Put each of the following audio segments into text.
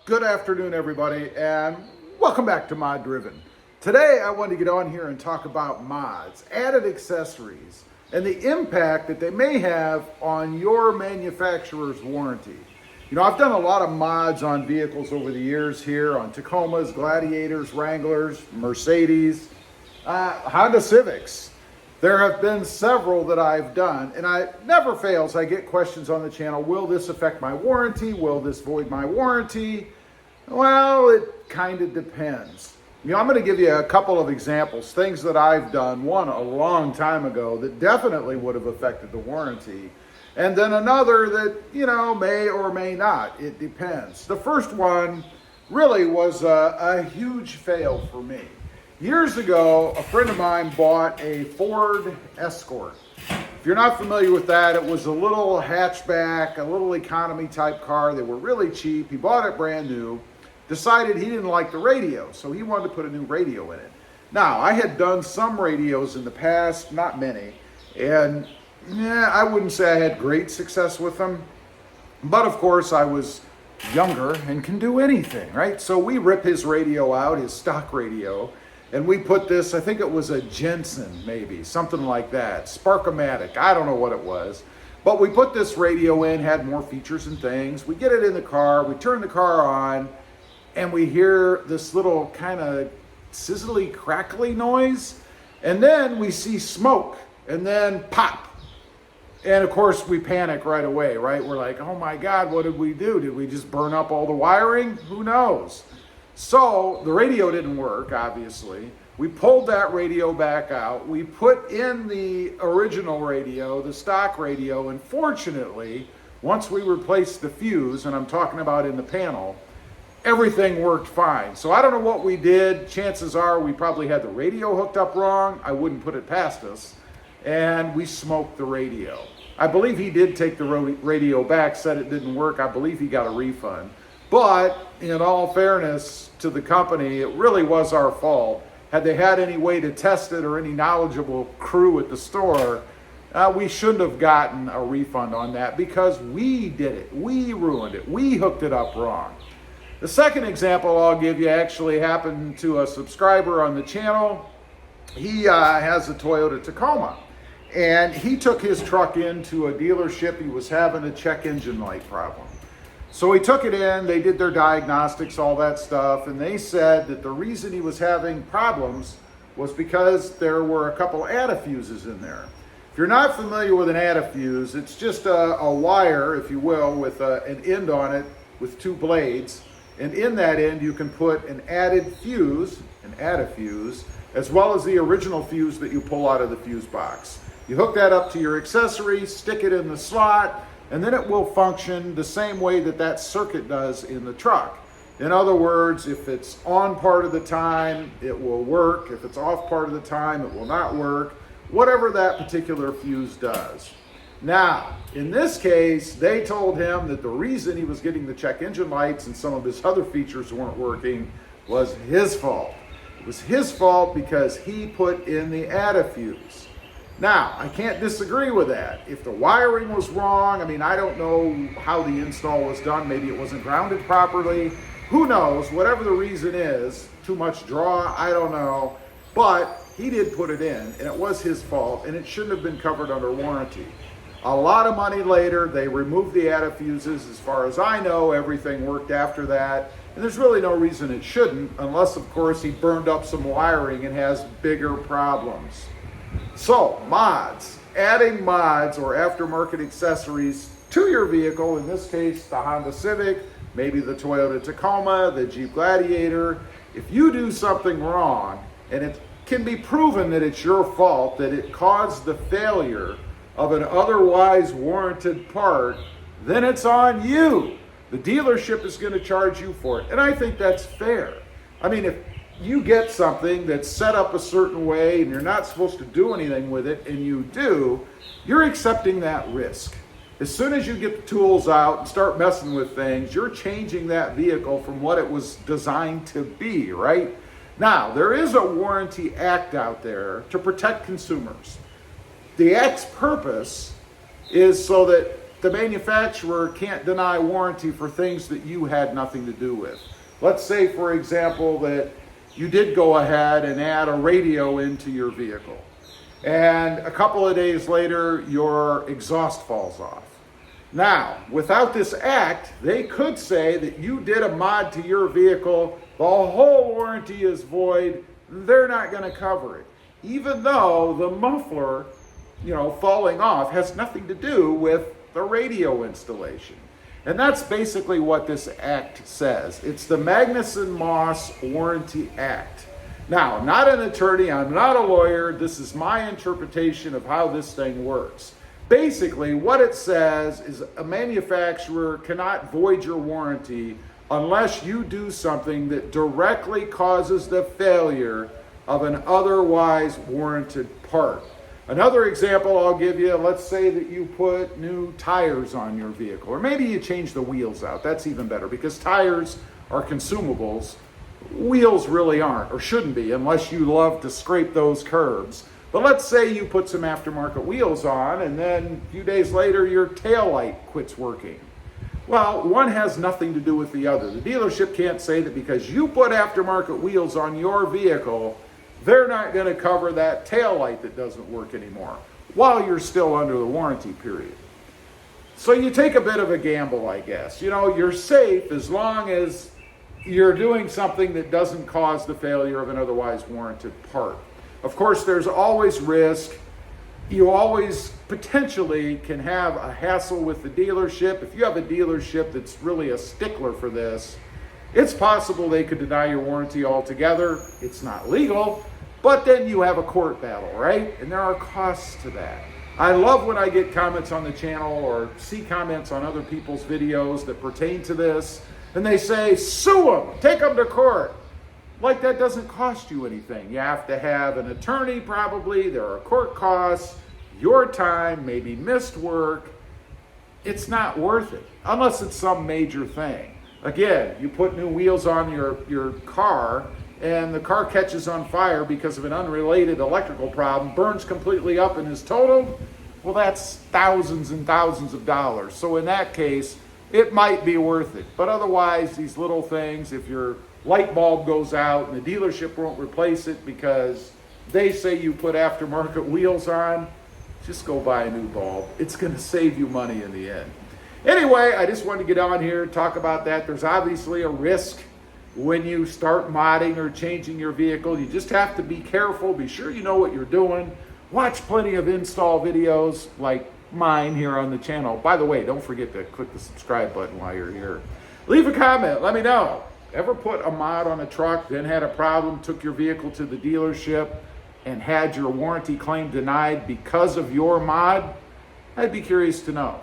Good afternoon, everybody, and welcome back to Moddriven. Today, I wanted to get on here and talk about mods, added accessories, and the impact that they may have on your manufacturer's warranty. You know, I've done a lot of mods on vehicles over the years here, on Tacomas, Gladiators, Wranglers, Mercedes, Honda Civics. There have been several that I've done, and I never fails. I get questions on the channel. Will this affect my warranty? Will this void my warranty? Well, it kind of depends. You know, I'm going to give you a couple of examples, things that I've done, one a long time ago that definitely would have affected the warranty, and then another that, you know, may or may not. It depends. The first one really was a huge fail for me. Years ago, a friend of mine bought a Ford Escort. If you're not familiar with that, it was a little hatchback, a little economy type car. They were really cheap. He bought it brand new, decided he didn't like the radio, so he wanted to put a new radio in it. Now, I had done some radios in the past, not many, and I wouldn't say I had great success with them, but of course I was younger and can do anything, right? So we rip his radio out, his stock radio, and we put this, I think it was a Jensen maybe, something like that, Sparkomatic, I don't know what it was. But we put this radio in, had more features and things. We get it in the car, we turn the car on, and we hear this little kind of sizzly, crackly noise. And then we see smoke, and then pop. And of course, we panic right away, right? We're like, oh my God, what did we do? Did we just burn up all the wiring? Who knows? So the radio didn't work, obviously. We pulled that radio back out. We put in the original radio, the stock radio, and fortunately, once we replaced the fuse, and I'm talking about in the panel, everything worked fine. So I don't know what we did. Chances are we probably had the radio hooked up wrong. I wouldn't put it past us. And we smoked the radio. I believe he did take the radio back, said it didn't work. I believe he got a refund. But in all fairness to the company, it really was our fault. Had they had any way to test it or any knowledgeable crew at the store, we shouldn't have gotten a refund on that because we did it. We ruined it. We hooked it up wrong. The second example I'll give you actually happened to a subscriber on the channel. He has a Toyota Tacoma, and he took his truck into a dealership. He was having a check engine light problem. So he took it in, they did their diagnostics, all that stuff, and they said that the reason he was having problems was because there were a couple antifuses in there. If you're not familiar with an antifuse, it's just a wire, if you will, with an end on it with two blades. And in that end, you can put an added fuse, an antifuse, as well as the original fuse that you pull out of the fuse box. You hook that up to your accessory, stick it in the slot, and then it will function the same way that that circuit does in the truck. In other words, if it's on part of the time, it will work. If it's off part of the time, it will not work. Whatever that particular fuse does. Now, in this case, they told him that the reason he was getting the check engine lights and some of his other features weren't working was his fault. It was his fault because he put in the antifuse. Now, I can't disagree with that. If the wiring was wrong, I mean, I don't know how the install was done. Maybe it wasn't grounded properly. Who knows? Whatever the reason is, too much draw, I don't know. But he did put it in, and it was his fault, and it shouldn't have been covered under warranty. A lot of money later, they removed the antifuses. As far as I know, everything worked after that. And there's really no reason it shouldn't, unless, of course, he burned up some wiring and has bigger problems. So, mods. Adding mods or aftermarket accessories to your vehicle, in this case, the Honda Civic, maybe the Toyota Tacoma, the Jeep Gladiator. If you do something wrong, and it can be proven that it's your fault, that it caused the failure of an otherwise warranted part, then it's on you. The dealership is going to charge you for it. And I think that's fair. I mean, if you get something that's set up a certain way and you're not supposed to do anything with it, and you do, you're accepting that risk. As soon as you get the tools out and start messing with things, you're changing that vehicle from what it was designed to be, right? Now, there is a warranty act out there to protect consumers. The act's purpose is so that the manufacturer can't deny warranty for things that you had nothing to do with. Let's say, for example, that you did go ahead and add a radio into your vehicle, and a couple of days later, your exhaust falls off. Now, without this act, they could say that you did a mod to your vehicle, the whole warranty is void, they're not going to cover it. Even though the muffler, falling off has nothing to do with the radio installation. And that's basically what this act says. It's the Magnuson-Moss Warranty Act. Now, I'm not an attorney, I'm not a lawyer, this is my interpretation of how this thing works. Basically, what it says is a manufacturer cannot void your warranty unless you do something that directly causes the failure of an otherwise warranted part. Another example I'll give you, let's say that you put new tires on your vehicle, or maybe you change the wheels out. That's even better, because tires are consumables. Wheels really aren't, or shouldn't be, unless you love to scrape those curbs. But let's say you put some aftermarket wheels on, and then a few days later your taillight quits working. Well, one has nothing to do with the other. The dealership can't say that because you put aftermarket wheels on your vehicle, they're not going to cover that taillight that doesn't work anymore while you're still under the warranty period. So you take a bit of a gamble, I guess. You're safe as long as you're doing something that doesn't cause the failure of an otherwise warranted part. Of course, there's always risk. You always potentially can have a hassle with the dealership. If you have a dealership that's really a stickler for this, it's possible they could deny your warranty altogether. It's not legal, but then you have a court battle, right? And there are costs to that. I love when I get comments on the channel or see comments on other people's videos that pertain to this, and they say, sue them, take them to court. Like that doesn't cost you anything. You have to have an attorney probably, there are court costs, your time, maybe missed work. It's not worth it, unless it's some major thing. Again, you put new wheels on your car, and the car catches on fire because of an unrelated electrical problem, burns completely up and is totaled. Well, that's thousands and thousands of dollars. So in that case, it might be worth it. But otherwise, these little things, if your light bulb goes out and the dealership won't replace it because they say you put aftermarket wheels on, just go buy a new bulb. It's going to save you money in the end. Anyway, I just wanted to get on here and talk about that. There's obviously a risk when you start modding or changing your vehicle. You just have to be careful. Be sure you know what you're doing. Watch plenty of install videos like mine here on the channel. By the way, don't forget to click the subscribe button while you're here. Leave a comment. Let me know. Ever put a mod on a truck, then had a problem, took your vehicle to the dealership, and had your warranty claim denied because of your mod? I'd be curious to know.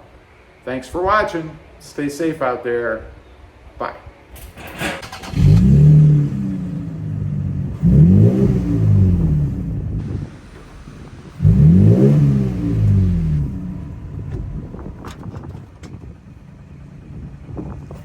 Thanks for watching. Stay safe out there. Bye.